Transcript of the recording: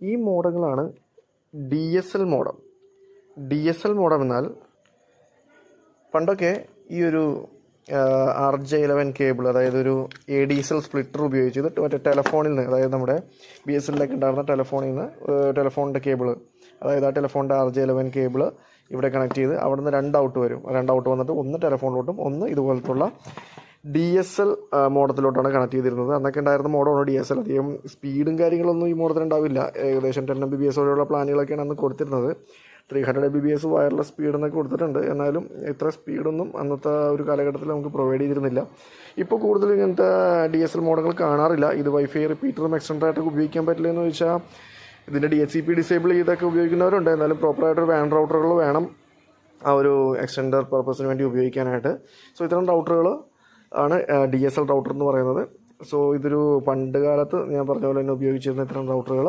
ഈ മോഡങ്ങളാണ് DSL modem. DSL modem എന്നാൽ പണ്ടൊക്കെ ഈ ഒരു RJ11 കേബിൾ, അതായത് ഒരു ADSL സ്പ്ലിറ്റർ ഉപയോഗിച്ചത് മറ്റേ ടെലഫോണിൽ നിന്ന്, അതായത് നമ്മുടെ BSNL-ലൊക്കെ ഉണ്ടായിരുന്ന ടെലഫോണിൻ്റെ കേബിൾ, അതായത് ആ ടെലഫോണിൻ്റെ RJ11 കേബിൾ ഇവിടെ കണക്ട് ചെയ്ത് അവിടെ നിന്ന് 2 ഔട്ട് വരും. 2 ഔട്ട് വന്നിട്ട് ഒന്ന് ടെലഫോണിലോട്ടും ഒന്ന് ഇതുപോലത്തുള്ള DSL മോഡത്തിലോട്ടാണ് കണക്ട് ചെയ്തിരുന്നത്. അന്നൊക്കെ ഉണ്ടായിരുന്ന മോഡമാണ് DSL. അധികം സ്പീഡും കാര്യങ്ങളൊന്നും ഈ മോഡത്തിന് ഉണ്ടാവില്ല. ഏകദേശം 10 Mbps വരെയുള്ള പ്ലാനുകളൊക്കെയാണ് അന്ന് കൊടുത്തിരുന്നത്. 300 Mbps വയർലെസ് സ്പീഡ് എന്നൊക്കെ കൊടുത്തിട്ടുണ്ട്. എന്നാലും ഇത്ര സ്പീഡൊന്നും അന്നത്തെ ഒരു കാലഘട്ടത്തിൽ നമുക്ക് പ്രൊവൈഡ് ചെയ്തിരുന്നില്ല. ഇപ്പോൾ കൂടുതൽ ഇങ്ങനത്തെ DSL മോഡൽ കാണാറില്ല. ഇത് വൈഫൈ റിപ്പീറ്ററും എക്സ്റ്റൻഡറായിട്ടൊക്കെ ഉപയോഗിക്കാൻ പറ്റില്ല എന്ന് ചോദിച്ചാൽ ഇതിൻ്റെ DHCP ഡിസേബിൾ ചെയ്തൊക്കെ ഉപയോഗിക്കുന്നവരുണ്ട്. എന്നാലും പ്രോപ്പറായിട്ടൊരു വാൻ റൗട്ടറുകൾ വേണം ആ ഒരു എക്സ്റ്റൻഡർ പർപ്പസിന് വേണ്ടി ഉപയോഗിക്കാനായിട്ട്. സോ ഇത്തരം റൗട്ടറുകൾ ആണ് DSL റൗട്ടർ എന്ന് പറയുന്നത്. സോ ഇതൊരു പണ്ട് കാലത്ത് ഞാൻ പറഞ്ഞ പോലെ തന്നെ ഉപയോഗിച്ചിരുന്ന ഇത്തരം റൗട്ടറുകൾ